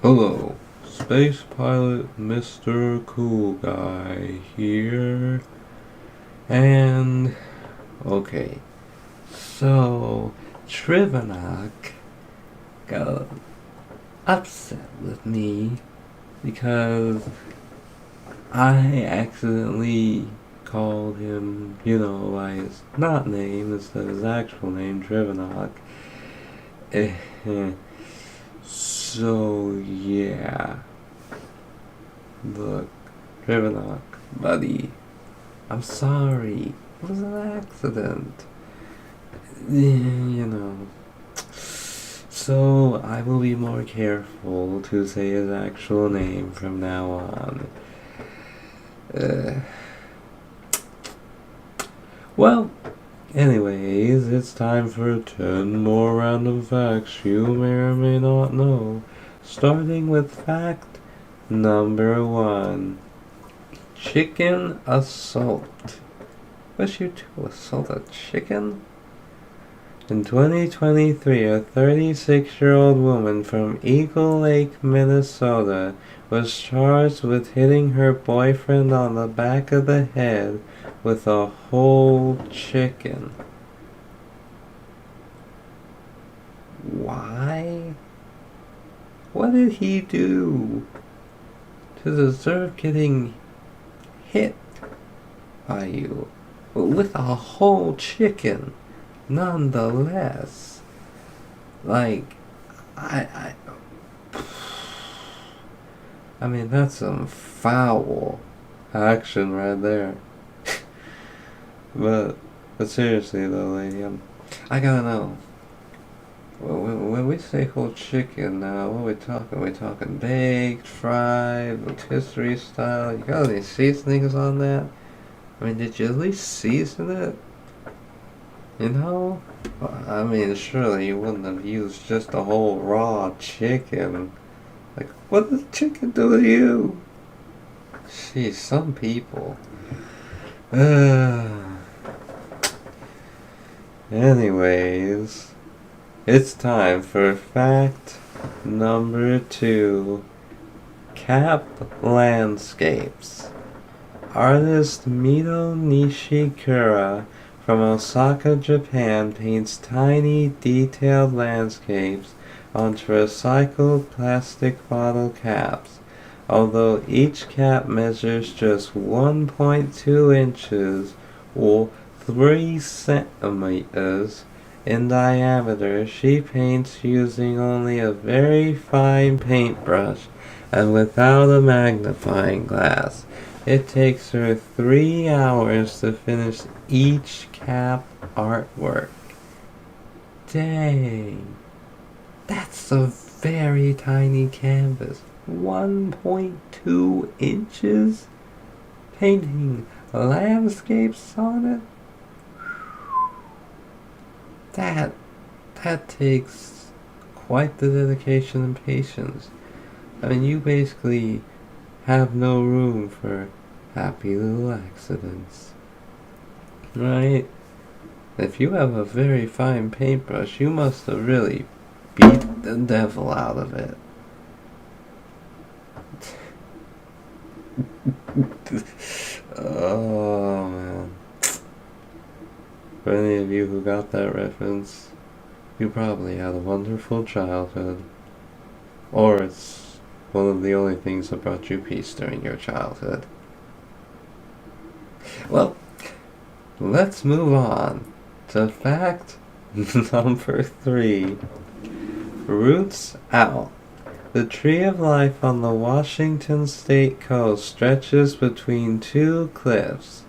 Hello, Space Pilot Mr. Cool Guy here. And, okay, so Trivanoch got upset with me because I accidentally called him, by his not name instead of his actual name, Trivanoch. So, yeah. Look, Trivanoch, buddy, I'm sorry. It was an accident. You know. So, I will be more careful to say his actual name from now on. Uh, well, anyways, it's time for 10 more random facts you may or may not know. Starting with fact number 1. Chicken assault. Wish you to assault a chicken? In 2023, a 36-year-old woman from Eagle Lake, Minnesota was charged with hitting her boyfriend on the back of the head with a whole chicken. Why? What did he do to deserve getting hit by you with a whole chicken? Nonetheless, like, I mean, that's some foul action right there. but seriously though, lady, I gotta know. When we say whole chicken now, what are we talking? Are we talking baked, fried, rotisserie style? You got any seasonings on that? I mean, did you at least season it? You know? I mean, surely you wouldn't have used just a whole raw chicken. Like, what does chicken do to you? Jeez, some people. Anyways, it's time for fact number 2. Cap landscapes. Artist Mito Nishikura from Osaka, Japan paints tiny, detailed landscapes onto recycled plastic bottle caps. Although each cap measures just 1.2 inches or 3 centimeters in diameter, she paints using only a very fine paintbrush and without a magnifying glass. It takes her 3 hours to finish each cap artwork. Dang, that's a very tiny canvas. 1.2 inches? Painting landscapes on it? That takes quite the dedication and patience. I mean, you basically have no room for happy little accidents. Right? If you have a very fine paintbrush, you must have really beat the devil out of it. Oh, man. For any of you who got that reference, you probably had a wonderful childhood. Or it's one of the only things that brought you peace during your childhood. Well, let's move on to fact number 3. Roots out. The tree of life on the Washington state coast stretches between 2 cliffs.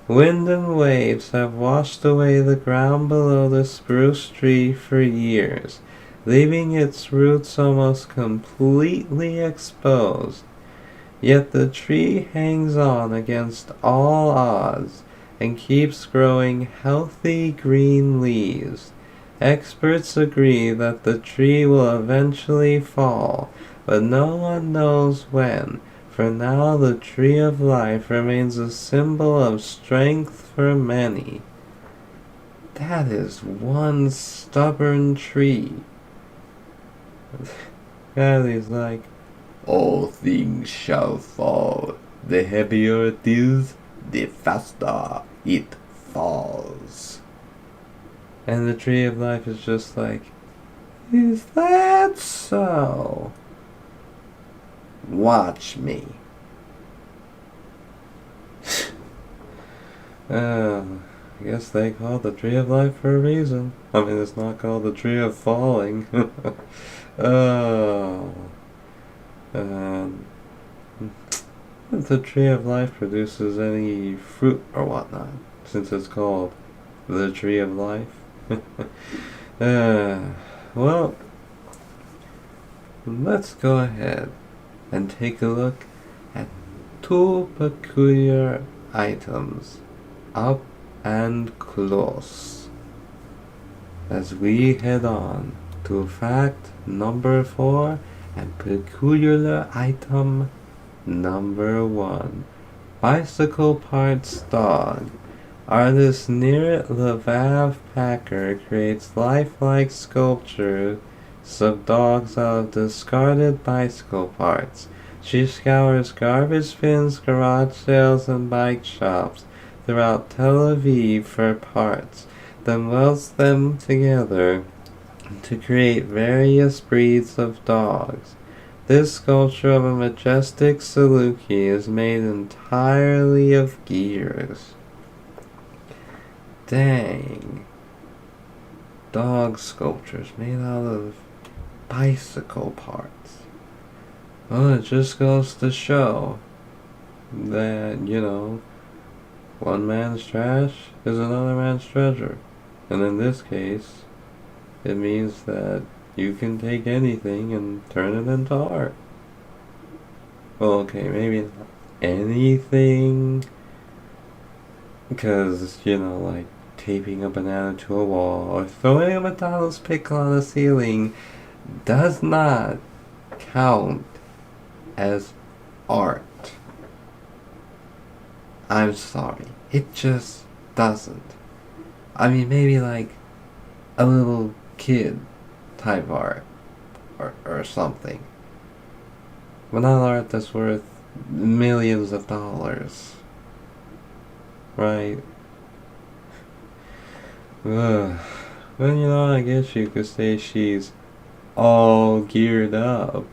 Wind and waves have washed away the ground below the spruce tree for years, leaving its roots almost completely exposed. Yet the tree hangs on against all odds and keeps growing healthy green leaves. Experts agree that the tree will eventually fall, but no one knows when. For now, the tree of life remains a symbol of strength for many. That is one stubborn tree. God, he's like, All things shall fall. The heavier it is, the faster it falls. And the tree of life is just like, is that so? Watch me. I guess they call it the tree of life for a reason. I mean, it's not called the tree of falling. Oh. If the tree of life produces any fruit or whatnot, since it's called the tree of life. Well, let's go ahead and take a look at two peculiar items, up and close, as we head on to fact number 4 and peculiar item number 1. Bicycle parts dog. Artist Neeraj Levav Packer creates lifelike sculptures of dogs out of discarded bicycle parts. She scours garbage bins, garage sales, and bike shops throughout Tel Aviv for parts, then welds them together to create various breeds of dogs. This sculpture of a majestic Saluki is made entirely of gears. Dang. Dog sculptures made out of bicycle parts. Well, it just goes to show that, one man's trash is another man's treasure. And in this case, it means that you can take anything and turn it into art. Well, okay, maybe not anything, because, like taping a banana to a wall or throwing a McDonald's pickle on the ceiling does not count as art. I'm sorry. It just doesn't. I mean, maybe like a little kid type art or something. But not art that's worth millions of dollars. Right? Well, I guess you could say she's all geared up.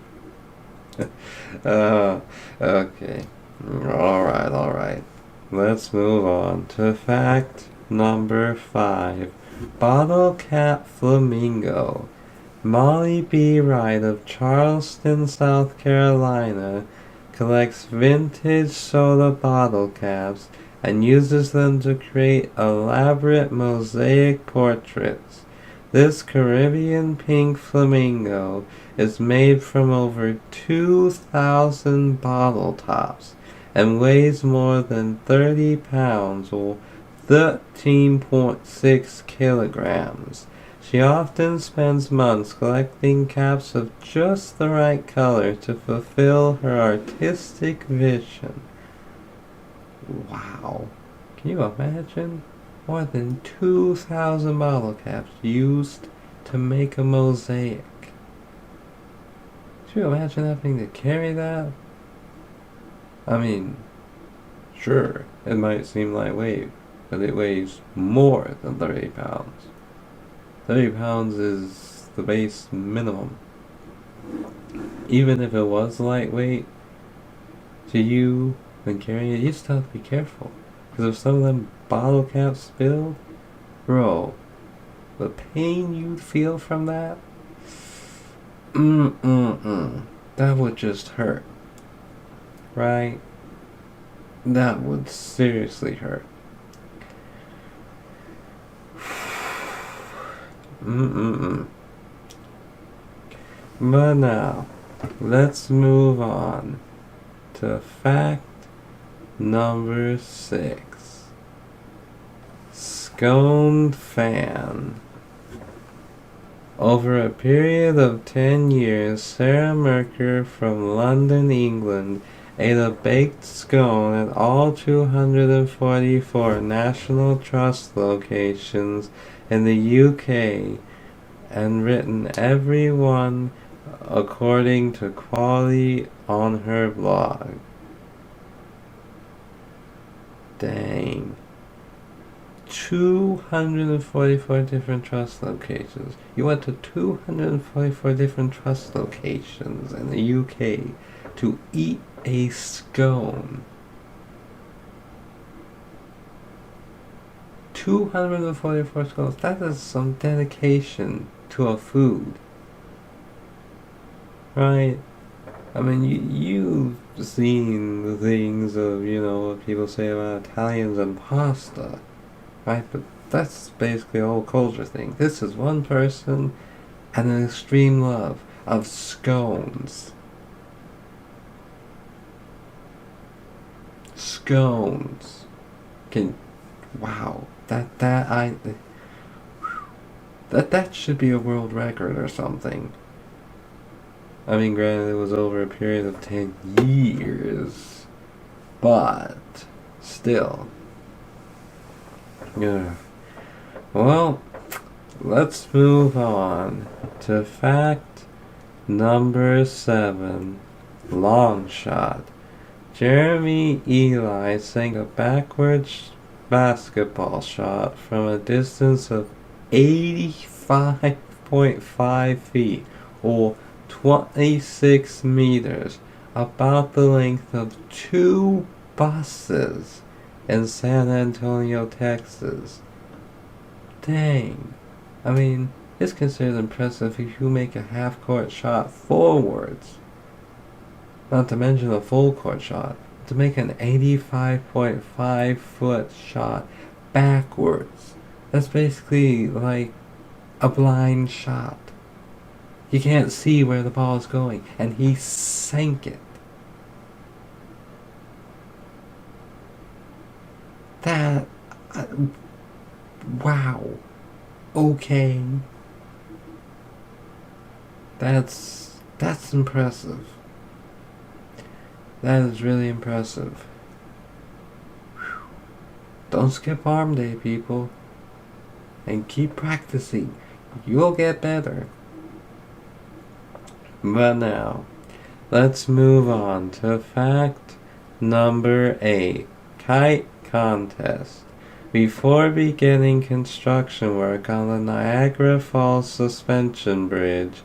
Okay. Alright. Let's move on to fact number 5. Bottle cap flamingo. Molly B. Wright of Charleston, South Carolina, collects vintage soda bottle caps and uses them to create elaborate mosaic portraits. This Caribbean pink flamingo is made from over 2,000 bottle tops and weighs more than 30 pounds or 13.6 kilograms. She often spends months collecting caps of just the right color to fulfill her artistic vision. Wow. Can you imagine? More than 2,000 bottle caps used to make a mosaic. Can you imagine having to carry that? I mean, sure, it might seem lightweight, but it weighs more than 30 pounds. 30 pounds is the base minimum. Even if it was lightweight to you when carrying it, you still have to be careful. Because if some of them bottle caps spilled, bro, the pain you'd feel from that, that would just hurt. Right? That would seriously hurt. But now, let's move on to fact number 6. Scone fan. Over a period of 10 years, Sarah Merker from London, England, ate a baked scone at all 244 National Trust locations in the UK and written every one according to Quality on her blog. Dang. 244 different trust locations. You went to 244 different trust locations in the UK to eat a scone. 244 scones. That is some dedication to a food. Right? I mean, you've seen the things of, what people say about Italians and pasta. Right? But that's basically a whole culture thing. This is one person and an extreme love of scones. Scones. Wow. That should be a world record or something. I mean, granted, it was over a period of 10 years. But still. Yeah. Well, let's move on to fact number 7. Long shot. Jeremy Eli sank a backwards basketball shot from a distance of 85.5 feet, or 26 meters, about the length of 2 buses in San Antonio, Texas. Dang. I mean, it's considered impressive if you make a half-court shot forwards. Not to mention a full-court shot. To make an 85.5 foot shot backwards. That's basically like a blind shot. You can't see where the ball is going, and he sank it. That... wow. Okay. That's impressive. That is really impressive. Whew. Don't skip arm day, people. And keep practicing. You'll get better. But now, let's move on to fact number 8. Kite contest. Before beginning construction work on the Niagara Falls Suspension Bridge,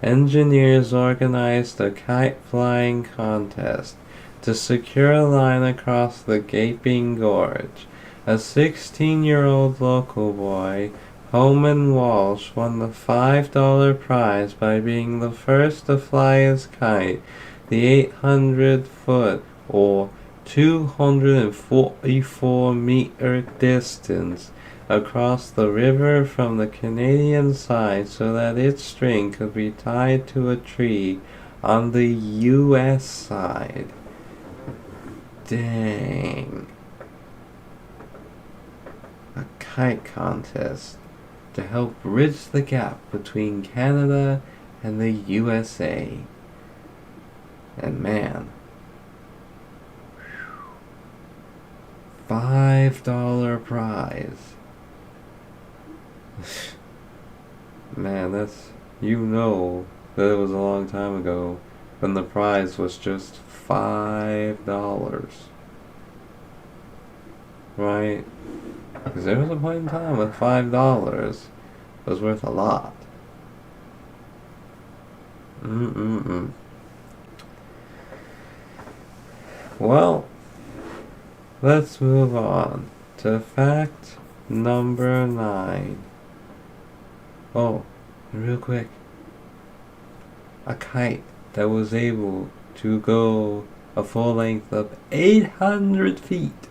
engineers organized a kite flying contest to secure a line across the Gaping Gorge. A 16-year-old local boy, Homan Walsh, won the $5 prize by being the first to fly his kite the 800-foot or 244-meter distance across the river from the Canadian side so that its string could be tied to a tree on the US side. Dang. A kite contest to help bridge the gap between Canada and the USA. And man, $5 prize. Man, that it was a long time ago when the prize was just $5. Right? Because there was a point in time when $5 was worth a lot. Well, let's move on to fact number 9. Oh, real quick. A kite that was able to go a full length of 800 feet.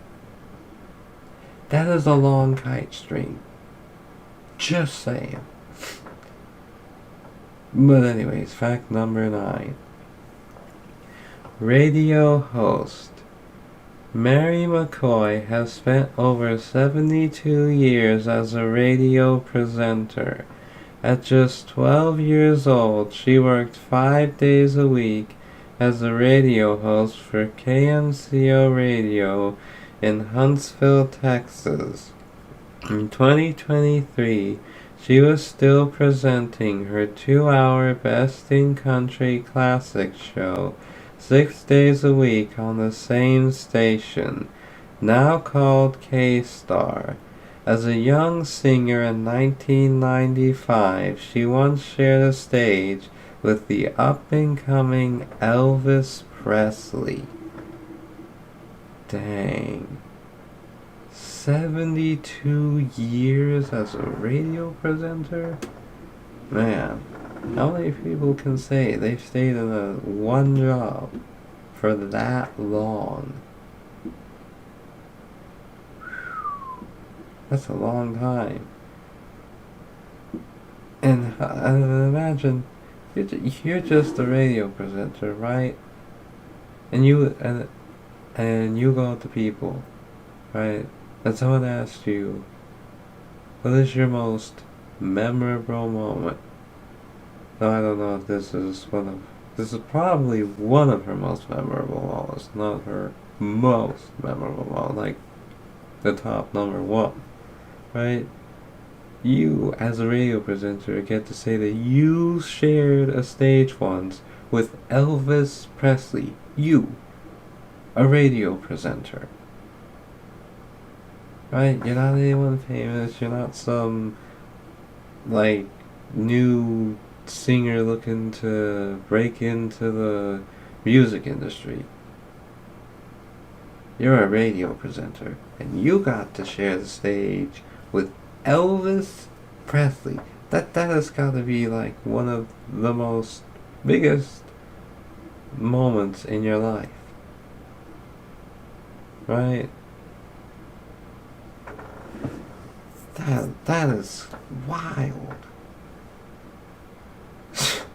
That is a long kite string. Just saying. But anyways, fact number 9. Radio host Mary McCoy has spent over 72 years as a radio presenter. At just 12 years old, she worked 5 days a week as a radio host for KNCO Radio in Huntsville, Texas. In 2023, She was still presenting her 2-hour Best in Country classic show 6 days a week on the same station, now called K-Star. As a young singer in 1995, she once shared a stage with the up-and-coming Elvis Presley. Dang. 72 years as a radio presenter? Man, how many people can say they've stayed in a one job for that long? That's a long time. And imagine, you're just a radio presenter, right? And you go to people, right? And someone asks you, what is your most memorable moment? No, I don't know if this is probably one of her most memorable moments, not her most memorable moment, like the top number one, right? You, as a radio presenter, get to say that you shared a stage once with Elvis Presley. You, a radio presenter. Right? You're not anyone famous. You're not some, like, new singer looking to break into the music industry. You're a radio presenter, and you got to share the stage with Elvis Presley. That has got to be like one of the most biggest moments in your life. Right? That is wild. Can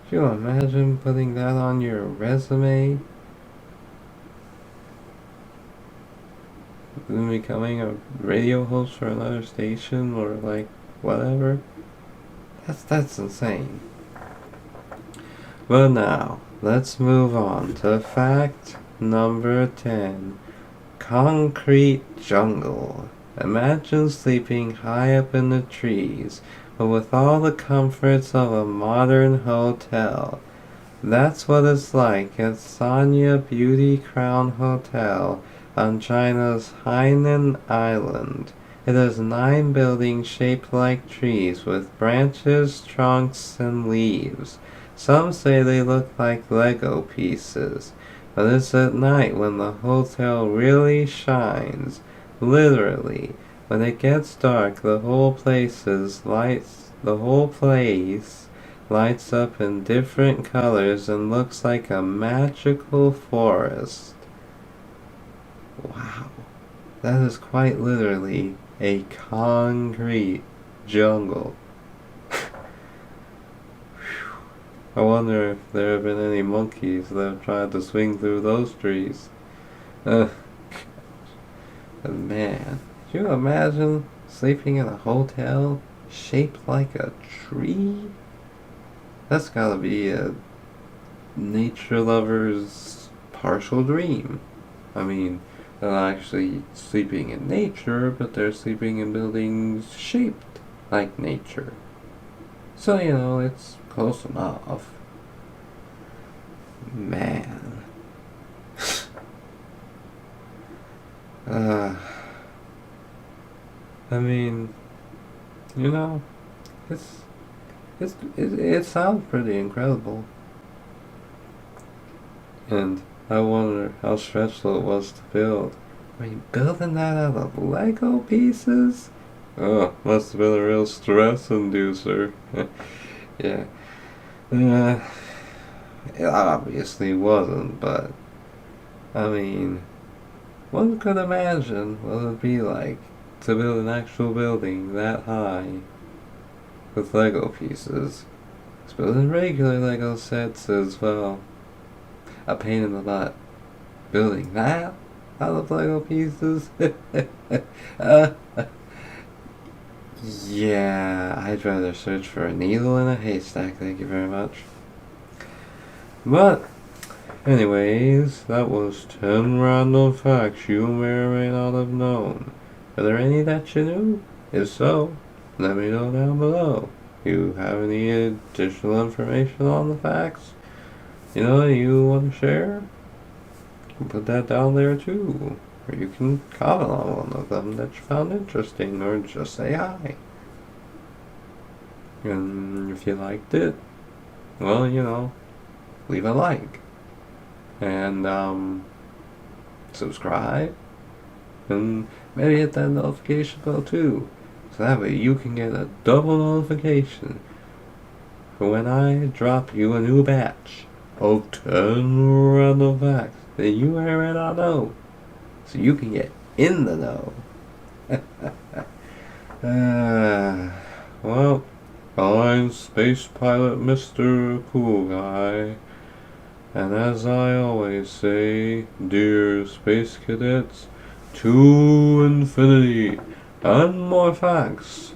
you imagine putting that on your resume? And becoming a radio host for another station or like whatever? That's insane. But now, let's move on to fact number 10. Concrete jungle. Imagine sleeping high up in the trees, but with all the comforts of a modern hotel. That's what it's like at Sanya Beauty Crown Hotel on China's Hainan Island. It has 9 buildings shaped like trees with branches, trunks, and leaves. Some say they look like Lego pieces. But it's at night when the hotel really shines. Literally. When it gets dark, the whole place lights up in different colors and looks like a magical forest. Wow. That is quite literally a concrete jungle. I wonder if there have been any monkeys that have tried to swing through those trees. Man, can you imagine sleeping in a hotel shaped like a tree? That's gotta be a nature lover's partial dream. I mean, they're not actually sleeping in nature, but they're sleeping in buildings shaped like nature. So, it's close enough. Man. I mean, it sounds pretty incredible. And I wonder how stressful it was to build. I mean, building that out of Lego pieces? Oh, must have been a real stress inducer. Yeah. It obviously wasn't, but I mean, one could imagine what it'd be like to build an actual building that high with Lego pieces. Because building regular Lego sets as well, a pain in the butt. Building that out of Lego pieces? Yeah, I'd rather search for a needle in a haystack, thank you very much. But, anyways, that was 10 random facts you may or may not have known. Are there any that you knew? If so, let me know down below. You have any additional information on the facts you want to share? Put that down there too. Or you can comment on one of them that you found interesting, or just say hi. And if you liked it, well, leave a like. And, subscribe. And maybe hit that notification bell too. So that way you can get a double notification for when I drop you a new batch of 10 random facts that you may not know. So you can get in the know. Well, I'm Space Pilot Mr. Cool Guy. And as I always say, dear space cadets, to infinity and more facts.